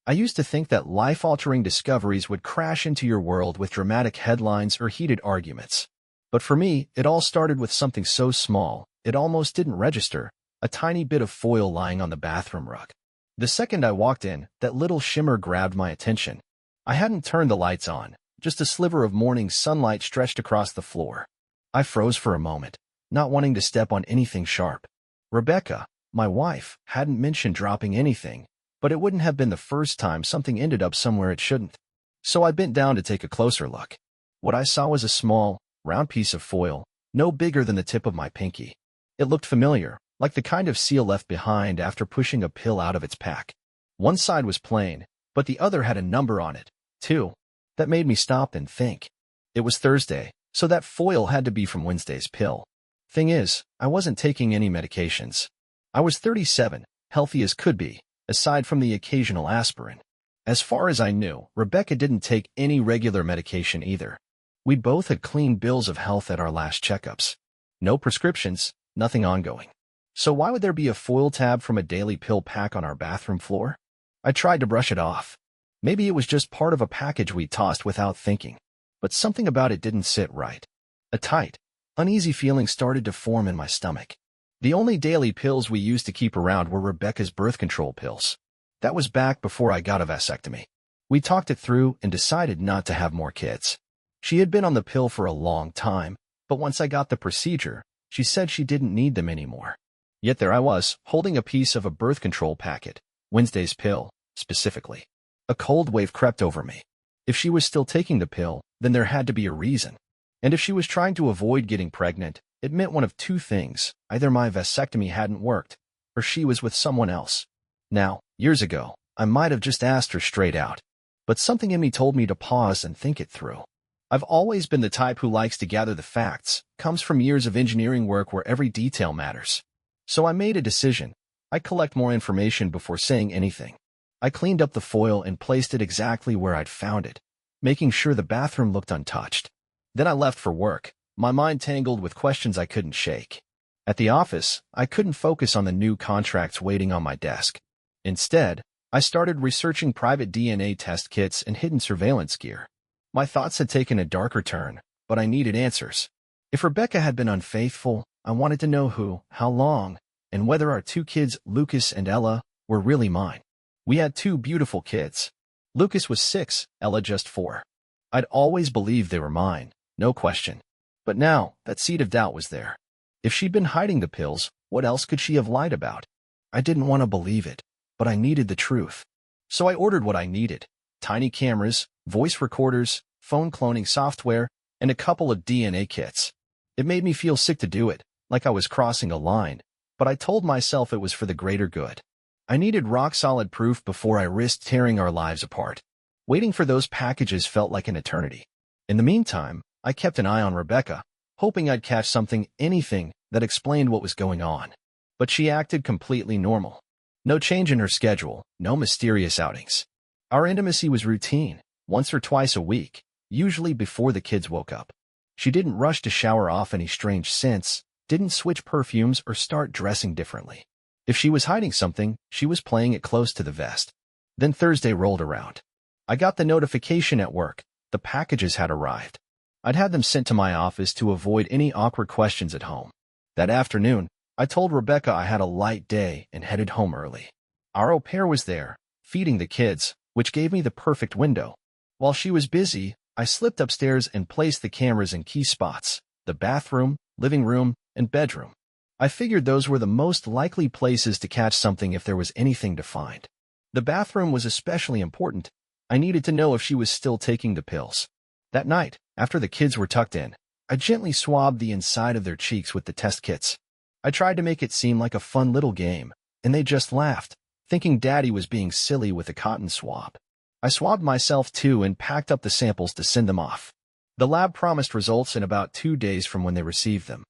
I used to think that life-altering discoveries would crash into your world with dramatic headlines or heated arguments. But for me, it all started with something so small, it almost didn't register, a tiny bit of foil lying on the bathroom rug. The second I walked in, that little shimmer grabbed my attention. I hadn't turned the lights on, just a sliver of morning sunlight stretched across the floor. I froze for a moment, not wanting to step on anything sharp. Rebecca, my wife, hadn't mentioned dropping anything, but it wouldn't have been the first time something ended up somewhere it shouldn't. So I bent down to take a closer look. What I saw was a small, round piece of foil, no bigger than the tip of my pinky. It looked familiar, like the kind of seal left behind after pushing a pill out of its pack. One side was plain, but the other had a number on it, too. That made me stop and think. It was Thursday, so that foil had to be from Wednesday's pill. Thing is, I wasn't taking any medications. I was 37, healthy as could be, aside from the occasional aspirin. As far as I knew, Rebecca didn't take any regular medication either. We both had clean bills of health at our last checkups. No prescriptions, nothing ongoing. So why would there be a foil tab from a daily pill pack on our bathroom floor? I tried to brush it off. Maybe it was just part of a package we tossed without thinking. But something about it didn't sit right. A tight, uneasy feeling started to form in my stomach. The only daily pills we used to keep around were Rebecca's birth control pills. That was back before I got a vasectomy. We talked it through and decided not to have more kids. She had been on the pill for a long time, but once I got the procedure, she said she didn't need them anymore. Yet there I was, holding a piece of a birth control packet, Wednesday's pill, specifically. A cold wave crept over me. If she was still taking the pill, then there had to be a reason. And if she was trying to avoid getting pregnant, it meant one of two things. Either my vasectomy hadn't worked, or she was with someone else. Now, years ago, I might have just asked her straight out. But something in me told me to pause and think it through. I've always been the type who likes to gather the facts, comes from years of engineering work where every detail matters. So I made a decision. I'd collect more information before saying anything. I cleaned up the foil and placed it exactly where I'd found it, making sure the bathroom looked untouched. Then I left for work, my mind tangled with questions I couldn't shake. At the office, I couldn't focus on the new contracts waiting on my desk. Instead, I started researching private DNA test kits and hidden surveillance gear. My thoughts had taken a darker turn, but I needed answers. If Rebecca had been unfaithful, I wanted to know who, how long, and whether our two kids, Lucas and Ella, were really mine. We had two beautiful kids. Lucas was 6, Ella just 4. I'd always believed they were mine, no question. But now, that seed of doubt was there. If she'd been hiding the pills, what else could she have lied about? I didn't want to believe it, but I needed the truth. So I ordered what I needed: tiny cameras, voice recorders, phone cloning software, and a couple of DNA kits. It made me feel sick to do it, like I was crossing a line, but I told myself it was for the greater good. I needed rock-solid proof before I risked tearing our lives apart. Waiting for those packages felt like an eternity. In the meantime, I kept an eye on Rebecca, hoping I'd catch something, anything, that explained what was going on. But she acted completely normal. No change in her schedule, no mysterious outings. Our intimacy was routine, once or twice a week, usually before the kids woke up. She didn't rush to shower off any strange scents, didn't switch perfumes or start dressing differently. If she was hiding something, she was playing it close to the vest. Then Thursday rolled around. I got the notification at work. The packages had arrived. I'd had them sent to my office to avoid any awkward questions at home. That afternoon, I told Rebecca I had a light day and headed home early. Our au pair was there, feeding the kids, which gave me the perfect window. While she was busy, I slipped upstairs and placed the cameras in key spots: the bathroom, living room, and bedroom. I figured those were the most likely places to catch something if there was anything to find. The bathroom was especially important. I needed to know if she was still taking the pills. That night, after the kids were tucked in, I gently swabbed the inside of their cheeks with the test kits. I tried to make it seem like a fun little game, and they just laughed, thinking Daddy was being silly with a cotton swab. I swabbed myself too and packed up the samples to send them off. The lab promised results in about 2 days from when they received them.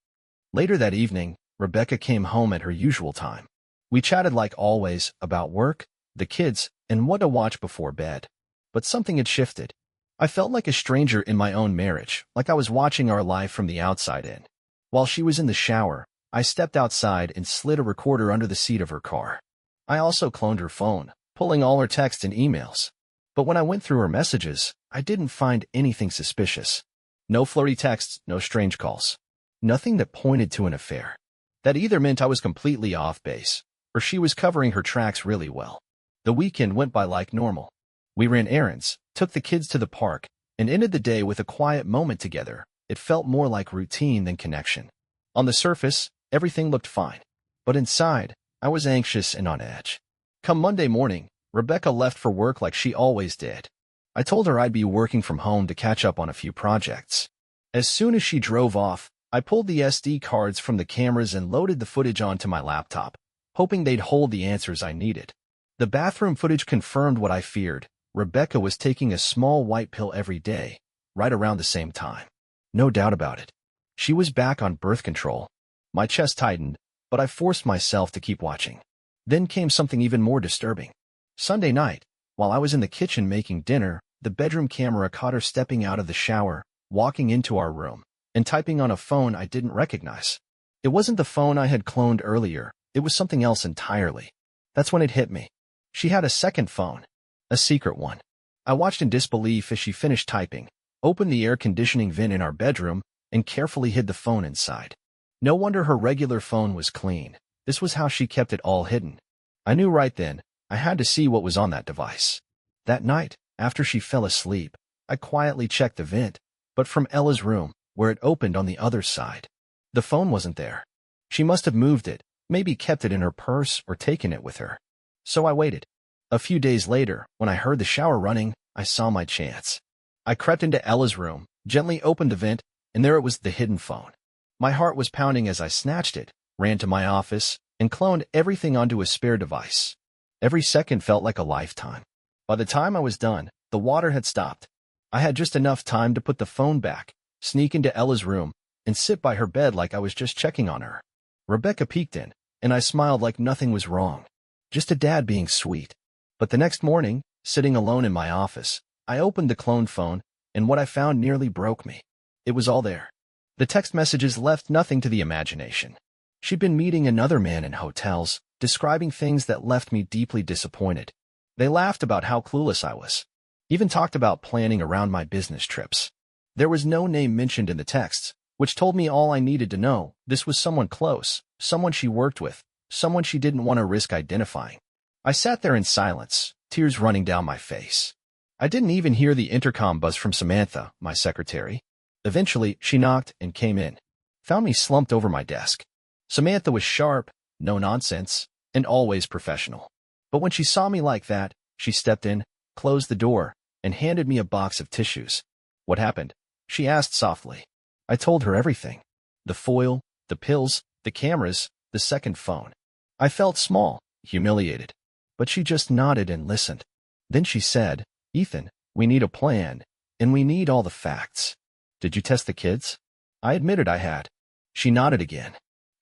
Later that evening, Rebecca came home at her usual time. We chatted like always about work, the kids, and what to watch before bed. But something had shifted. I felt like a stranger in my own marriage, like I was watching our life from the outside in. While she was in the shower, I stepped outside and slid a recorder under the seat of her car. I also cloned her phone, pulling all her texts and emails. But when I went through her messages, I didn't find anything suspicious. No flirty texts, no strange calls. Nothing that pointed to an affair. That either meant I was completely off base, or she was covering her tracks really well. The weekend went by like normal. We ran errands, took the kids to the park, and ended the day with a quiet moment together. It felt more like routine than connection. On the surface, everything looked fine. But inside, I was anxious and on edge. Come Monday morning, Rebecca left for work like she always did. I told her I'd be working from home to catch up on a few projects. As soon as she drove off, I pulled the SD cards from the cameras and loaded the footage onto my laptop, hoping they'd hold the answers I needed. The bathroom footage confirmed what I feared. Rebecca was taking a small white pill every day, right around the same time. No doubt about it. She was back on birth control. My chest tightened, but I forced myself to keep watching. Then came something even more disturbing. Sunday night, while I was in the kitchen making dinner, the bedroom camera caught her stepping out of the shower, walking into our room, and typing on a phone I didn't recognize. It wasn't the phone I had cloned earlier. It was something else entirely. That's when it hit me. She had a second phone. A secret one. I watched in disbelief as she finished typing, opened the air conditioning vent in our bedroom, and carefully hid the phone inside. No wonder her regular phone was clean. This was how she kept it all hidden. I knew right then, I had to see what was on that device. That night, after she fell asleep, I quietly checked the vent, but from Ella's room, where it opened on the other side. The phone wasn't there. She must have moved it, maybe kept it in her purse or taken it with her. So I waited. A few days later, when I heard the shower running, I saw my chance. I crept into Ella's room, gently opened the vent, and there it was, the hidden phone. My heart was pounding as I snatched it, ran to my office, and cloned everything onto a spare device. Every second felt like a lifetime. By the time I was done, the water had stopped. I had just enough time to put the phone back, sneak into Ella's room, and sit by her bed like I was just checking on her. Rebecca peeked in, and I smiled like nothing was wrong. Just a dad being sweet. But the next morning, sitting alone in my office, I opened the cloned phone, and what I found nearly broke me. It was all there. The text messages left nothing to the imagination. She'd been meeting another man in hotels, describing things that left me deeply disappointed. They laughed about how clueless I was. Even talked about planning around my business trips. There was no name mentioned in the texts, which told me all I needed to know. This was someone close, someone she worked with, someone she didn't want to risk identifying. I sat there in silence, tears running down my face. I didn't even hear the intercom buzz from Samantha, my secretary. Eventually, she knocked and came in. Found me slumped over my desk. Samantha was sharp, no nonsense, and always professional. But when she saw me like that, she stepped in, closed the door, and handed me a box of tissues. What happened? She asked softly. I told her everything. The foil, the pills, the cameras, the second phone. I felt small, humiliated. But she just nodded and listened. Then she said, Ethan, we need a plan, and we need all the facts. Did you test the kids? I admitted I had. She nodded again.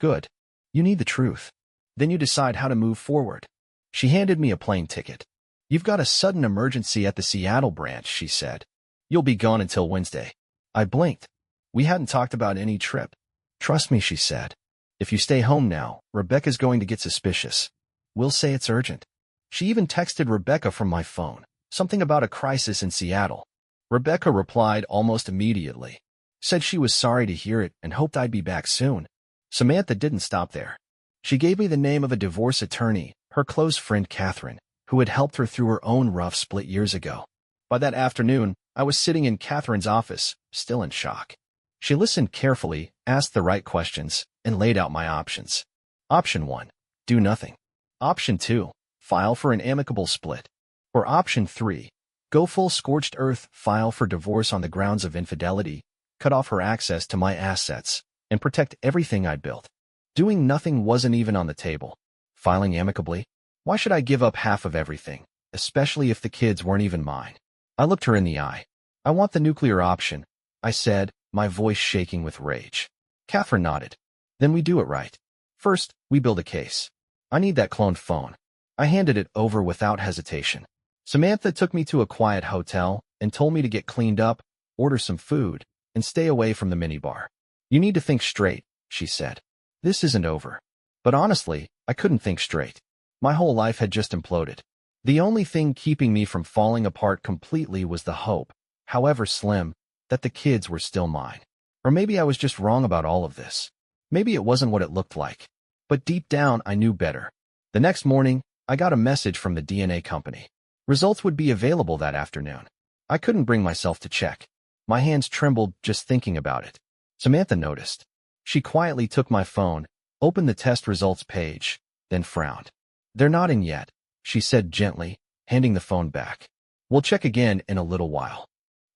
Good. You need the truth. Then you decide how to move forward. She handed me a plane ticket. You've got a sudden emergency at the Seattle branch, she said. You'll be gone until Wednesday. I blinked. We hadn't talked about any trip. Trust me, she said. If you stay home now, Rebecca's going to get suspicious. We'll say it's urgent. She even texted Rebecca from my phone, something about a crisis in Seattle. Rebecca replied almost immediately. Said she was sorry to hear it and hoped I'd be back soon. Samantha didn't stop there. She gave me the name of a divorce attorney, her close friend Catherine, who had helped her through her own rough split years ago. By that afternoon, I was sitting in Catherine's office, still in shock. She listened carefully, asked the right questions, and laid out my options. Option 1, do nothing. Option 2, file for an amicable split. Or option 3, go full scorched earth, file for divorce on the grounds of infidelity, cut off her access to my assets, and protect everything I'd built. Doing nothing wasn't even on the table. Filing amicably? Why should I give up half of everything, especially if the kids weren't even mine? I looked her in the eye. I want the nuclear option, I said, my voice shaking with rage. Catherine nodded. Then we do it right. First, we build a case. I need that cloned phone. I handed it over without hesitation. Samantha took me to a quiet hotel and told me to get cleaned up, order some food, and stay away from the minibar. You need to think straight, she said. This isn't over. But honestly, I couldn't think straight. My whole life had just imploded. The only thing keeping me from falling apart completely was the hope, however slim, that the kids were still mine. Or maybe I was just wrong about all of this. Maybe it wasn't what it looked like. But deep down, I knew better. The next morning, I got a message from the DNA company. Results would be available that afternoon. I couldn't bring myself to check. My hands trembled just thinking about it. Samantha noticed. She quietly took my phone, opened the test results page, then frowned. "They're not in yet," she said gently, handing the phone back. "We'll check again in a little while."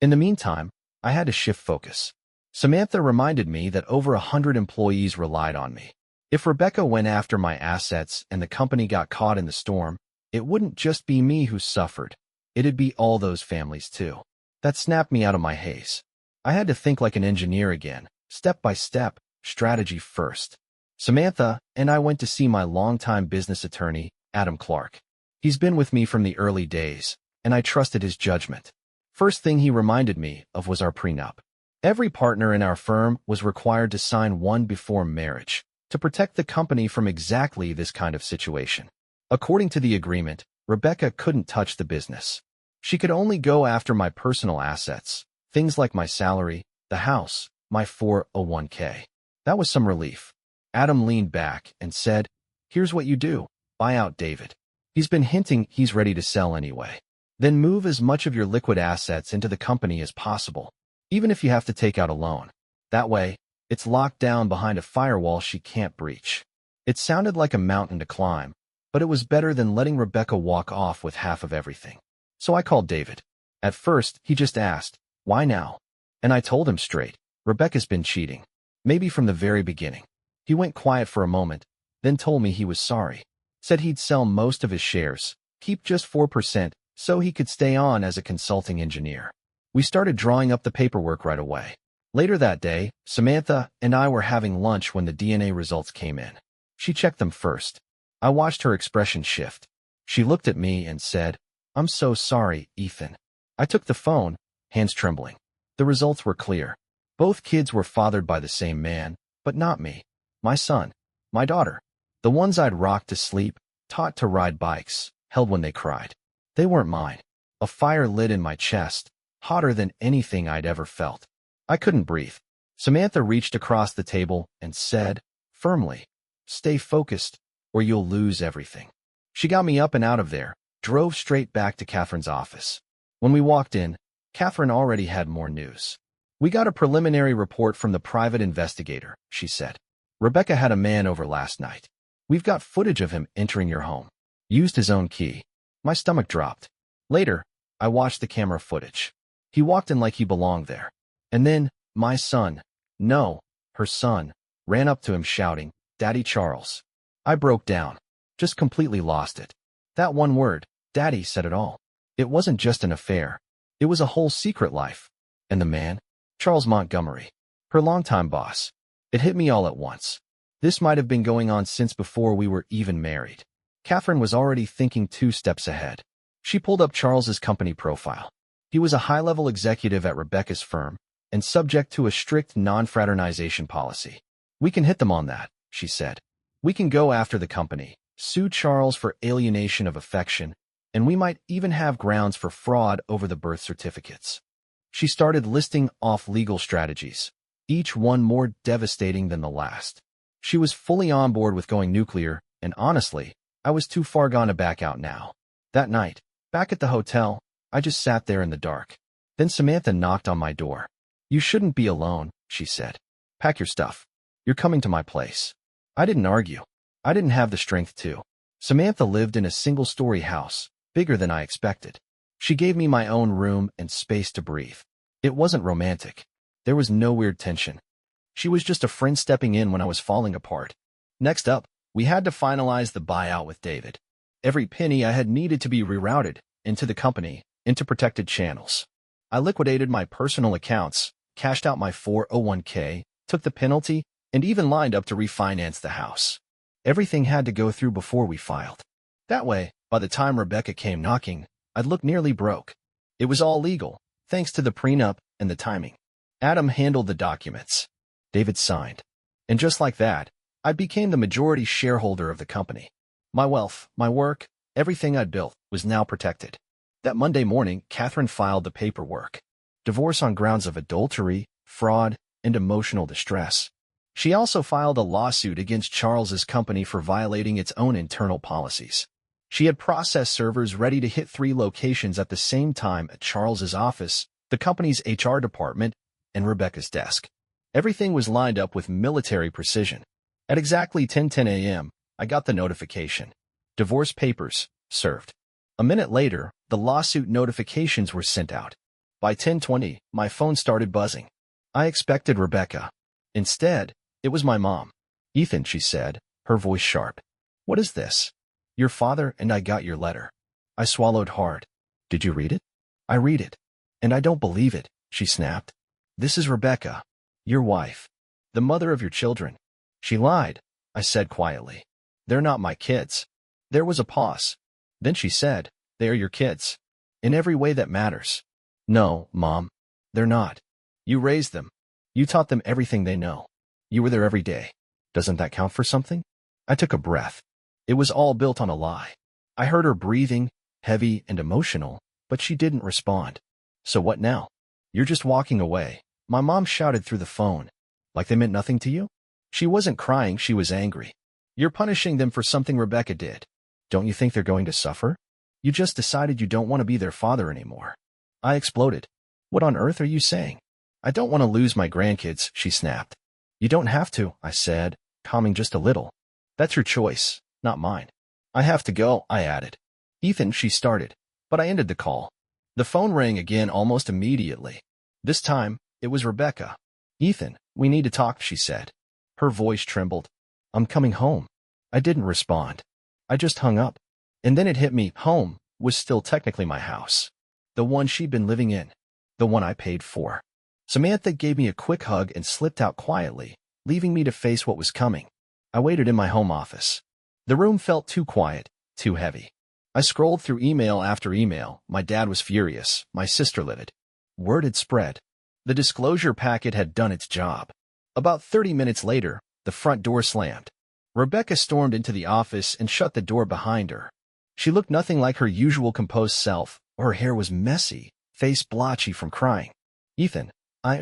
In the meantime, I had to shift focus. Samantha reminded me that over 100 employees relied on me. If Rebecca went after my assets and the company got caught in the storm, it wouldn't just be me who suffered. It'd be all those families too. That snapped me out of my haze. I had to think like an engineer again, step by step, strategy first. Samantha and I went to see my longtime business attorney, Adam Clark. He's been with me from the early days, and I trusted his judgment. First thing he reminded me of was our prenup. Every partner in our firm was required to sign one before marriage, to protect the company from exactly this kind of situation. According to the agreement, Rebecca couldn't touch the business. She could only go after my personal assets, things like my salary, the house, my 401k. That was some relief. Adam leaned back and said, "Here's what you do. Buy out David. He's been hinting he's ready to sell anyway. Then move as much of your liquid assets into the company as possible, even if you have to take out a loan. That way, it's locked down behind a firewall she can't breach." It sounded like a mountain to climb, but it was better than letting Rebecca walk off with half of everything. So I called David. At first, he just asked, "Why now?" And I told him straight, "Rebecca's been cheating. Maybe from the very beginning." He went quiet for a moment, then told me he was sorry. Said he'd sell most of his shares, keep just 4%, so he could stay on as a consulting engineer. We started drawing up the paperwork right away. Later that day, Samantha and I were having lunch when the DNA results came in. She checked them first. I watched her expression shift. She looked at me and said, "I'm so sorry, Ethan." I took the phone, hands trembling. The results were clear. Both kids were fathered by the same man, but not me. My son, my daughter, the ones I'd rocked to sleep, taught to ride bikes, held when they cried. They weren't mine. A fire lit in my chest, hotter than anything I'd ever felt. I couldn't breathe. Samantha reached across the table and said, firmly, "Stay focused, or you'll lose everything." She got me up and out of there, drove straight back to Catherine's office. When we walked in, Catherine already had more news. "We got a preliminary report from the private investigator," she said. "Rebecca had a man over last night. We've got footage of him entering your home. Used his own key." My stomach dropped. Later, I watched the camera footage. He walked in like he belonged there. And then, my son, no, her son, ran up to him shouting, "Daddy Charles." I broke down. Just completely lost it. That one word, Daddy, said it all. It wasn't just an affair. It was a whole secret life. And the man? Charles Montgomery. Her longtime boss. It hit me all at once. This might have been going on since before we were even married. Catherine was already thinking 2 steps ahead. She pulled up Charles's company profile. He was a high-level executive at Rebecca's firm and subject to a strict non-fraternization policy. "We can hit them on that," she said. "We can go after the company, sue Charles for alienation of affection, and we might even have grounds for fraud over the birth certificates." She started listing off legal strategies, each one more devastating than the last. She was fully on board with going nuclear, and honestly, I was too far gone to back out now. That night, back at the hotel, I just sat there in the dark. Then Samantha knocked on my door. "You shouldn't be alone," she said. "Pack your stuff. You're coming to my place." I didn't argue. I didn't have the strength to. Samantha lived in a single-story house, bigger than I expected. She gave me my own room and space to breathe. It wasn't romantic. There was no weird tension. She was just a friend stepping in when I was falling apart. Next up, we had to finalize the buyout with David. Every penny I had needed to be rerouted into the company, into protected channels. I liquidated my personal accounts, cashed out my 401k, took the penalty, and even lined up to refinance the house. Everything had to go through before we filed. That way, by the time Rebecca came knocking, I'd look nearly broke. It was all legal, thanks to the prenup and the timing. Adam handled the documents. David signed. And just like that, I became the majority shareholder of the company. My wealth, my work, Everything I'd built was now protected. That Monday morning, Catherine filed the paperwork. Divorce on grounds of adultery, fraud, and emotional distress. She also filed a lawsuit against Charles's company for violating its own internal policies. She had process servers ready to hit 3 locations at the same time at Charles's office, the company's HR department, and Rebecca's desk. Everything was lined up with military precision. At exactly 10:10 a.m., I got the notification. Divorce papers, served. A minute later, the lawsuit notifications were sent out. By 10:20, my phone started buzzing. I expected Rebecca. Instead, it was my mom. "Ethan," she said, her voice sharp. "What is this?" "Your father and I got your letter." I swallowed hard. "Did you read it?" "I read it. And I don't believe it," she snapped. "This is Rebecca, your wife, the mother of your children." "She lied," I said quietly. "They're not my kids." There was a pause. Then she said, "They are your kids. In every way that matters." "No, Mom. They're not. You raised them. You taught them everything they know. You were there every day. Doesn't that count for something?" I took a breath. It was all built on a lie. I heard her breathing, heavy and emotional, but she didn't respond. "So what now? You're just walking away," my mom shouted through the phone. "Like they meant nothing to you?" She wasn't crying, she was angry. "You're punishing them for something Rebecca did. Don't you think they're going to suffer? You just decided you don't want to be their father anymore." I exploded. "What on earth are you saying?" "I don't want to lose my grandkids," she snapped. "You don't have to," I said, calming just a little. "That's your choice, not mine." "I have to go," I added. "Ethan," she started, but I ended the call. The phone rang again almost immediately. This time, it was Rebecca. "Ethan, we need to talk," she said. Her voice trembled. "I'm coming home." I didn't respond. I just hung up. And then it hit me, home was still technically my house. The one she'd been living in. The one I paid for. Samantha gave me a quick hug and slipped out quietly, leaving me to face what was coming. I waited in my home office. The room felt too quiet, too heavy. I scrolled through email after email. My dad was furious, my sister livid. Word had spread. The disclosure packet had done its job. About 30 minutes later, the front door slammed. Rebecca stormed into the office and shut the door behind her. She looked nothing like her usual composed self. Her hair was messy, face blotchy from crying. "Ethan,"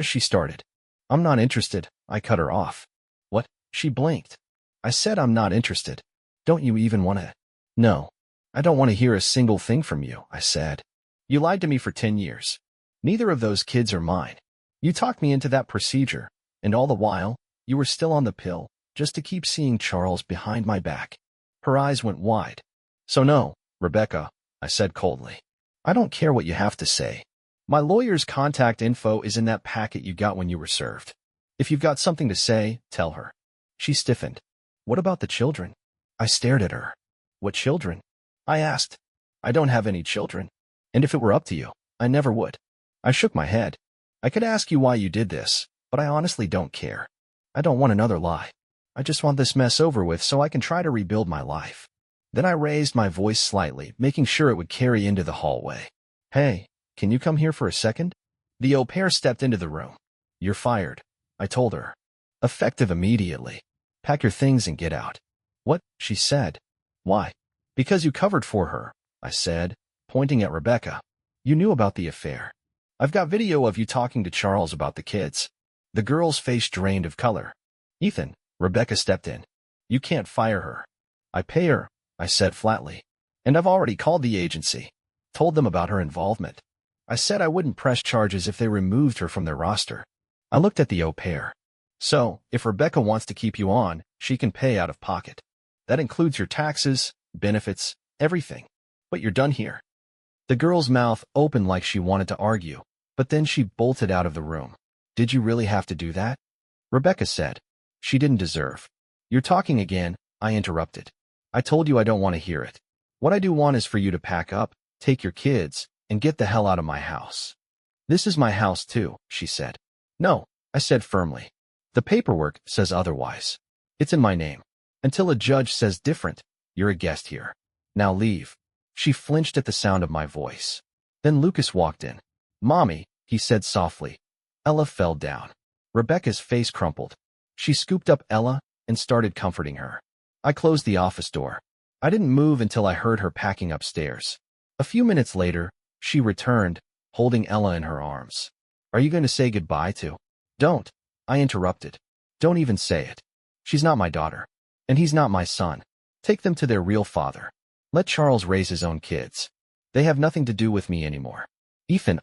she started. "I'm not interested," I cut her off. "What?" She blinked. I said, "I'm not interested." "Don't you even want to?" "No. I don't want to hear a single thing from you," I said. "You lied to me for 10 years. Neither of those kids are mine. You talked me into that procedure, and all the while, you were still on the pill, just to keep seeing Charles behind my back." Her eyes went wide. "So no, Rebecca," I said coldly. "I don't care what you have to say. My lawyer's contact info is in that packet you got when you were served. If you've got something to say, tell her." She stiffened. "What about the children?" I stared at her. "What children?" I asked. "I don't have any children. And if it were up to you, I never would." I shook my head. "I could ask you why you did this, but I honestly don't care. I don't want another lie. I just want this mess over with so I can try to rebuild my life." Then I raised my voice slightly, making sure it would carry into the hallway. "Hey, can you come here for a second?" The au pair stepped into the room. "You're fired," I told her. Effective immediately. "Pack your things and get out." "What?" she said. "Why?" "Because you covered for her," I said, pointing at Rebecca. "You knew about the affair. I've got video of you talking to Charles about the kids." The girl's face drained of color. "Ethan," Rebecca stepped in. "You can't fire her." "I pay her," I said flatly. "And I've already called the agency. Told them about her involvement. I said I wouldn't press charges if they removed her from their roster." I looked at the au pair. "So, if Rebecca wants to keep you on, she can pay out of pocket. That includes your taxes, benefits, everything. But you're done here." The girl's mouth opened like she wanted to argue, but then she bolted out of the room. "Did you really have to do that?" Rebecca said. "She didn't deserve." "You're talking again," I interrupted. "I told you I don't want to hear it. What I do want is for you to pack up, take your kids, and get the hell out of my house." "This is my house too," she said. "No," I said firmly. "The paperwork says otherwise. It's in my name. Until a judge says different, you're a guest here. Now leave." She flinched at the sound of my voice. Then Lucas walked in. "Mommy," he said softly. Ella fell down. Rebecca's face crumpled. She scooped up Ella and started comforting her. I closed the office door. I didn't move until I heard her packing upstairs. A few minutes later, she returned, holding Ella in her arms. Are you going to say goodbye to? Don't, I interrupted. Don't even say it. She's not my daughter. And he's not my son. Take them to their real father. Let Charles raise his own kids. They have nothing to do with me anymore. Ethan,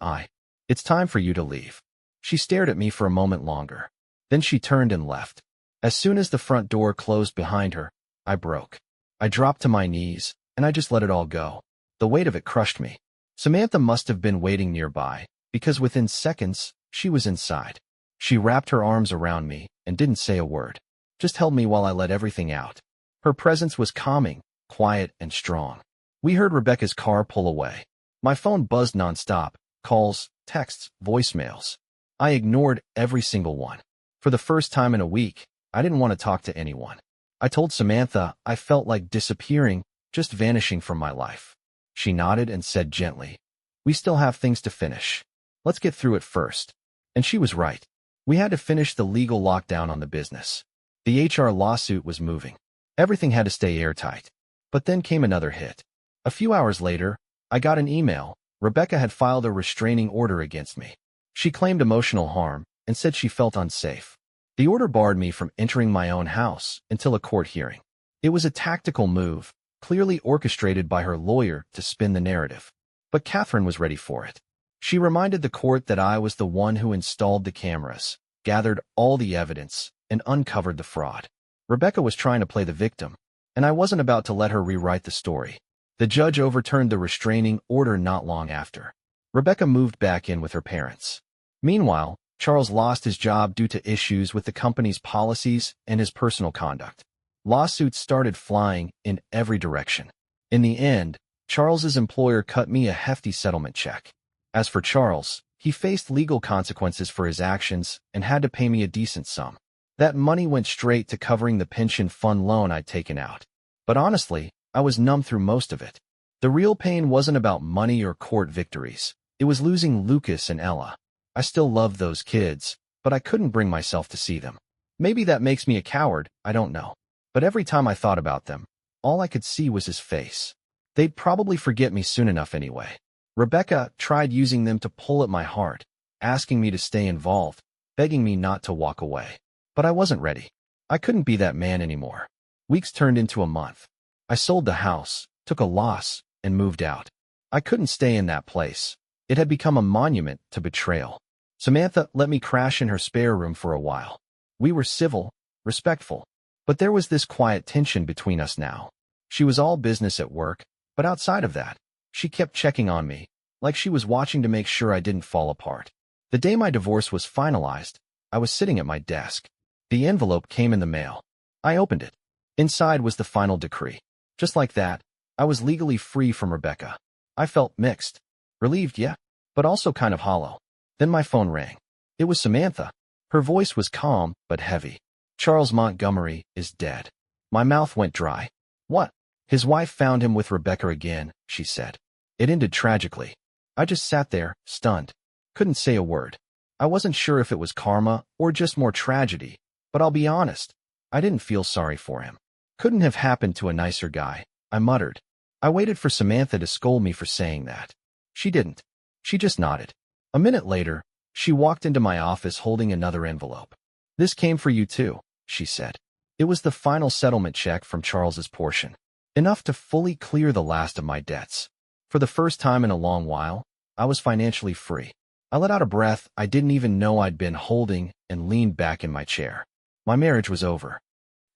it's time for you to leave. She stared at me for a moment longer. Then she turned and left. As soon as the front door closed behind her, I broke. I dropped to my knees, and I just let it all go. The weight of it crushed me. Samantha must have been waiting nearby, because within seconds, she was inside. She wrapped her arms around me and didn't say a word. Just held me while I let everything out. Her presence was calming, quiet, and strong. We heard Rebecca's car pull away. My phone buzzed nonstop, calls, texts, voicemails. I ignored every single one. For the first time in a week, I didn't want to talk to anyone. I told Samantha I felt like disappearing, just vanishing from my life. She nodded and said gently, we still have things to finish. Let's get through it first. And she was right. We had to finish the legal lockdown on the business. The HR lawsuit was moving. Everything had to stay airtight. But then came another hit. A few hours later, I got an email. Rebecca had filed a restraining order against me. She claimed emotional harm and said she felt unsafe. The order barred me from entering my own house until a court hearing. It was a tactical move, clearly orchestrated by her lawyer to spin the narrative. But Catherine was ready for it. She reminded the court that I was the one who installed the cameras, gathered all the evidence, and uncovered the fraud. Rebecca was trying to play the victim, and I wasn't about to let her rewrite the story. The judge overturned the restraining order not long after. Rebecca moved back in with her parents. Meanwhile, Charles lost his job due to issues with the company's policies and his personal conduct. Lawsuits started flying in every direction. In the end, Charles's employer cut me a hefty settlement check. As for Charles, he faced legal consequences for his actions and had to pay me a decent sum. That money went straight to covering the pension fund loan I'd taken out. But honestly, I was numb through most of it. The real pain wasn't about money or court victories. It was losing Lucas and Ella. I still loved those kids, but I couldn't bring myself to see them. Maybe that makes me a coward, I don't know. But every time I thought about them, all I could see was his face. They'd probably forget me soon enough anyway. Rebecca tried using them to pull at my heart, asking me to stay involved, begging me not to walk away. But I wasn't ready. I couldn't be that man anymore. Weeks turned into a month. I sold the house, took a loss, and moved out. I couldn't stay in that place. It had become a monument to betrayal. Samantha let me crash in her spare room for a while. We were civil, respectful, but there was this quiet tension between us now. She was all business at work, but outside of that, she kept checking on me, like she was watching to make sure I didn't fall apart. The day my divorce was finalized, I was sitting at my desk. The envelope came in the mail. I opened it. Inside was the final decree. Just like that, I was legally free from Rebecca. I felt mixed. Relieved, yeah, but also kind of hollow. Then my phone rang. It was Samantha. Her voice was calm but heavy. Charles Montgomery is dead. My mouth went dry. What? His wife found him with Rebecca again, she said. It ended tragically. I just sat there, stunned. Couldn't say a word. I wasn't sure if it was karma or just more tragedy, but I'll be honest, I didn't feel sorry for him. Couldn't have happened to a nicer guy, I muttered. I waited for Samantha to scold me for saying that. She didn't. She just nodded. A minute later, she walked into my office holding another envelope. This came for you too, she said. It was the final settlement check from Charles's portion. Enough to fully clear the last of my debts. For the first time in a long while, I was financially free. I let out a breath I didn't even know I'd been holding and leaned back in my chair. My marriage was over.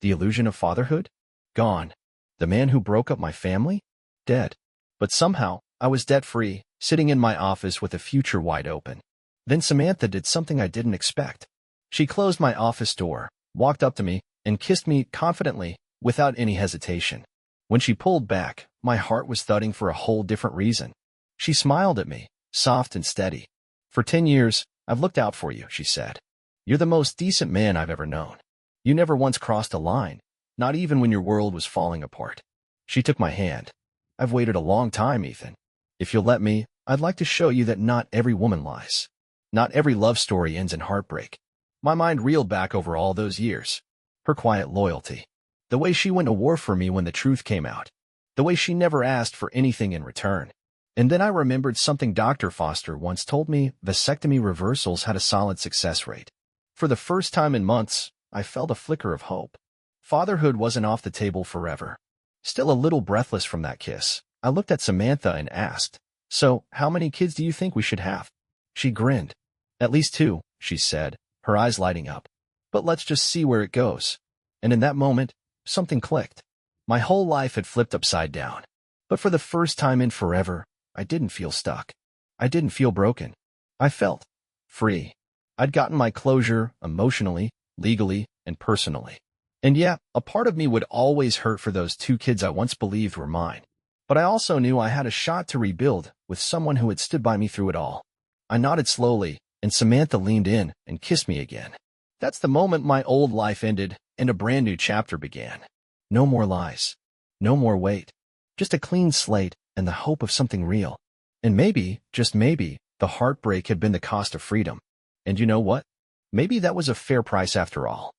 The illusion of fatherhood? Gone. The man who broke up my family? Dead. But somehow, I was debt-free, sitting in my office with a future wide open. Then Samantha did something I didn't expect. She closed my office door, walked up to me, and kissed me confidently, without any hesitation. When she pulled back, my heart was thudding for a whole different reason. She smiled at me, soft and steady. For 10 years, I've looked out for you, she said. You're the most decent man I've ever known. You never once crossed a line, not even when your world was falling apart. She took my hand. I've waited a long time, Ethan. If you'll let me, I'd like to show you that not every woman lies. Not every love story ends in heartbreak. My mind reeled back over all those years. Her quiet loyalty. The way she went to war for me when the truth came out. the way she never asked for anything in return. And then I remembered something Dr. Foster once told me: vasectomy reversals had a solid success rate. For the first time in months, I felt a flicker of hope. Fatherhood wasn't off the table forever. Still a little breathless from that kiss, I looked at Samantha and asked, "So, how many kids do you think we should have?" She grinned. "At least 2, she said, her eyes lighting up. "But let's just see where it goes." And in that moment, something clicked. My whole life had flipped upside down. But for the first time in forever, I didn't feel stuck. I didn't feel broken. I felt free. I'd gotten my closure emotionally, legally, and personally. And yeah, a part of me would always hurt for those 2 kids I once believed were mine. But I also knew I had a shot to rebuild with someone who had stood by me through it all. I nodded slowly, and Samantha leaned in and kissed me again. That's the moment my old life ended and a brand new chapter began. No more lies. No more weight. Just a clean slate and the hope of something real. And maybe, just maybe, the heartbreak had been the cost of freedom. And you know what? Maybe that was a fair price after all.